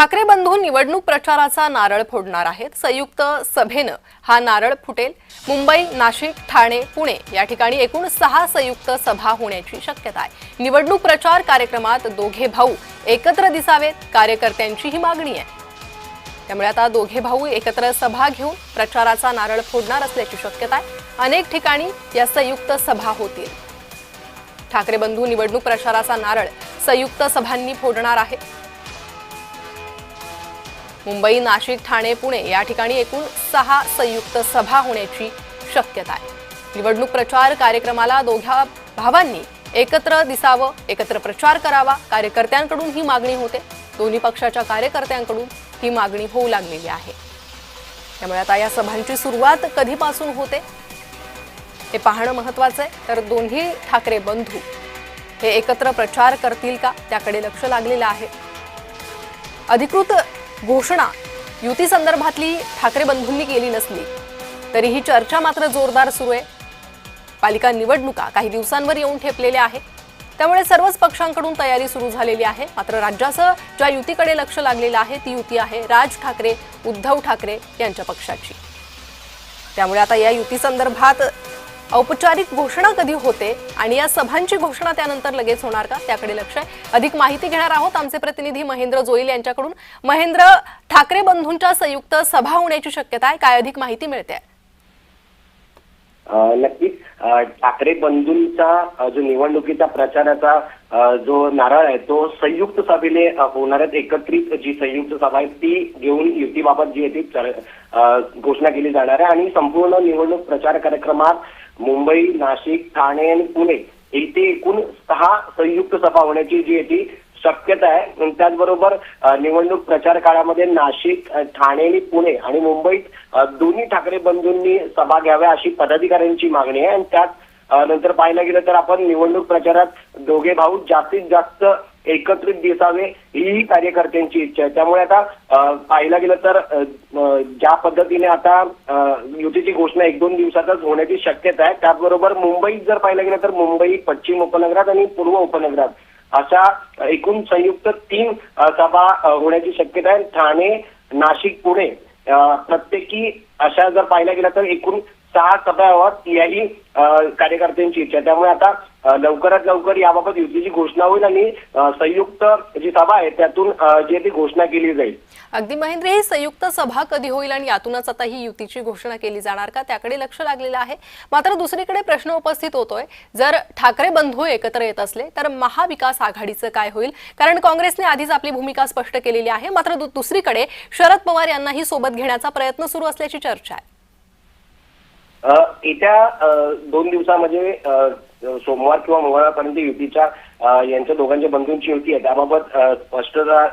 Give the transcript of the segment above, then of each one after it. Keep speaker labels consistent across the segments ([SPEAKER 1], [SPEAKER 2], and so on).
[SPEAKER 1] ठाकरे बंधू निवडणूक प्रचाराचा नारळ फोडणार आहेत। संयुक्त सभेने हा नारळ फुटेल। मुंबई, नाशिक, ठाणे, पुणे या ठिकाणी एकूण 6 संयुक्त सभा होण्याची शक्यता आहे। निवडणूक प्रचार कार्यक्रमात दोघे भाऊ एकत्र दिसावेत, कार्यकर्त्यांची ही मागणी आहे। त्यामुळे आता दोघे भाऊ एकत्र सभा घेऊन प्रचाराचा नारळ फोडणार असल्याची शक्यता आहे। अनेक ठिकाणी या संयुक्त सभा होतील। ठाकरे बंधू निवडणूक प्रचाराचा नारळ संयुक्त सभांनी फोडणार आहेत। मुंबई, नाशिक, ठाणे, पुणे या ठिकाणी एकूण 6 संयुक्त सभा होण्याची शक्यता आहे। निवडणूक प्रचार कार्यक्रमाला दोघा भावांनी एकत्र दिसावं, एकत्र प्रचार करावा, कार्यकर्त्यांकडून ही मागणी होते। दोन्ही पक्षाच्या कार्यकर्त्यांकडून ही मागणी होऊ लागलेली आहे। त्यामुळे आता या सभांची सुरुवात कधीपासून होते हे पाहणं महत्त्वाचं आहे। तर दोन्ही ठाकरे बंधू हे एकत्र प्रचार करतील का त्याकडे लक्ष लागलेलं आहे। अधिकृत घोषणा युती संदर्भातली ठाकरे बंधूंनी केली नसली तरीही चर्चा मात्र जोरदार सुरू आहे। पालिका निवडणुका काही दिवसांवर येऊन ठेपलेल्या आहेत, त्यामुळे सर्वच पक्षांकडून तयारी सुरू झालेली आहे। मात्र राज्याचं ज्या युतीकडे लक्ष लागलेलं आहे ती युती आहे राज ठाकरे उद्धव ठाकरे यांच्या पक्षाची। त्यामुळे आता या युती संदर्भात औपचारिक घोषणा कधी होते आणि या सभांची घोषणा त्यानंतर लगेच होणार का त्याकडे लक्ष आहे। अधिक माहिती घेणार आहोत आमचे प्रतिनिधी महेंद्र जोईल यांच्याकडून। महेंद्र, ठाकरे बंधूंच्या संयुक्त सभा होण्याची शक्यता आहे, काय अधिक माहिती मिळते?
[SPEAKER 2] नक्कीच ठाकरे बंधूंचा जो निवडणुकीचा प्रचाराचा जो नारळ आहे तो संयुक्त सभेने होणार आहे। एकत्रित जी संयुक्त सभा आहे ती घेऊन युतीबाबत जी आहे ती घोषणा केली जाणार आहे। आणि संपूर्ण निवडणूक प्रचार कार्यक्रमात मुंबई, नाशिक, ठाणे आणि पुणे येथे एकूण 6 संयुक्त सभा होण्याची जी आहे ती शक्यता आहे। त्याचबरोबर निवडणूक प्रचार काळामध्ये नाशिक, ठाणे आणि पुणे आणि मुंबईत दोन्ही ठाकरे बंधूंनी सभा घ्याव्या अशी पदाधिकाऱ्यांची मागणी आहे। आणि त्यात नंतर पाहायला गेलं तर आपण निवडणूक प्रचारात दोघे भाऊ जास्तीत जास्त एकत्रित दिसावे ही कार्यकर्त्यांची इच्छा आहे। त्यामुळे आता पाहायला गेलं तर ज्या पद्धतीने आता युतीची घोषणा 1-2 दिवसातच होण्याची शक्यता आहे। त्याचबरोबर मुंबईत जर पाहायला गेलं तर मुंबई पश्चिम उपनगरात आणि पूर्व उपनगरात अशा एकूण संयुक्त 3 सभा होण्याची शक्यता आहे। ठाणे, नाशिक, पुणे प्रत्येकी अशा जर पाहायला गेलं तर एकूण 6 सभा होत याही कार्यकर्त्यांची इच्छा आहे। त्यामुळे आता लवकरात लवकर याबाबत युतीची घोषणा होईल आणि संयुक्त जी सभा आहे त्यातून जी ती घोषणा केली जाईल।
[SPEAKER 1] अगदी महेंद्र, ही संयुक्त सभा कधी होईल आणि यातूनच आता ही युतीची घोषणा केली जाणार का त्याकडे लक्ष लागलेलं आहे। मात्र दुसरीकडे प्रश्न उपस्थित होतोय, जर ठाकरे बंधू एकत्र येत असले तर महाविकास आघाडीचं काय होईल? कारण काँग्रेसने आधीच आपली भूमिका स्पष्ट केलेली आहे। मात्र दुसरीकडे शरद पवार यांनाही सोबत घेण्याचा प्रयत्न सुरू असल्याची चर्चा आहे।
[SPEAKER 2] येत्या 2 दिवसामध्ये सोमवार किंवा मंगळवारपर्यंत युतीच्या यांच्या दोघांच्या बंधूंची युती आहे त्याबाबत स्पष्टता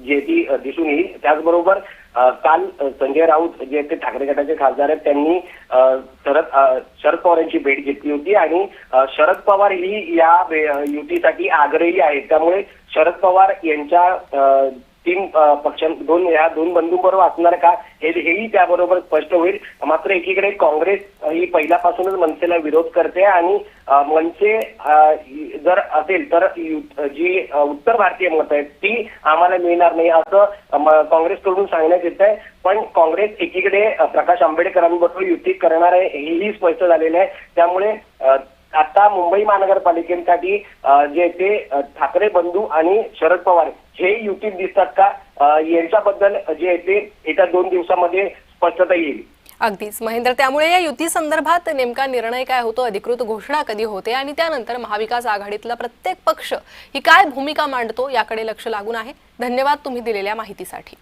[SPEAKER 2] जी ती दिसून येईल। त्याचबरोबर काल संजय राऊत जे ते ठाकरे गटाचे खासदार आहेत त्यांनी शरद पवार यांची भेट घेतली होती आणि शरद पवार ही या युतीसाठी आग्रही आहेत। त्यामुळे शरद पवार यांच्या 3 दोन बंधूंबरोबर असणार का हेही त्याबरोबर स्पष्ट होईल। मात्र एकीकडे काँग्रेस ही पहिल्यापासूनच मनसेला विरोध करते आणि मनसे जर असेल तर जी उत्तर भारतीय मतं आहेत ती आम्हाला मिळणार नाही असं काँग्रेसकडून सांगण्यात येत आहे। पण काँग्रेस एकीकडे प्रकाश आंबेडकरांबरोबर युती करणार आहे हेही स्पष्ट झालेलं आहे। त्यामुळे आता मुंबई महानगरपालिकेसाठी जे ते ठाकरे बंधू आणि शरद पवार हे युतीत दिसतात का यांच्याबद्दल जे ते येत्या 2 दिवसामध्ये स्पष्टता येईल।
[SPEAKER 1] अगदीच महेंद्र, त्यामुळे या युती संदर्भात नेमका निर्णय काय होतो, अधिकृत घोषणा कधी होते आणि त्यानंतर महाविकास आघाडीतला प्रत्येक पक्ष ही काय भूमिका मांडतो याकडे लक्ष लागून आहे। धन्यवाद तुम्ही दिलेल्या माहितीसाठी।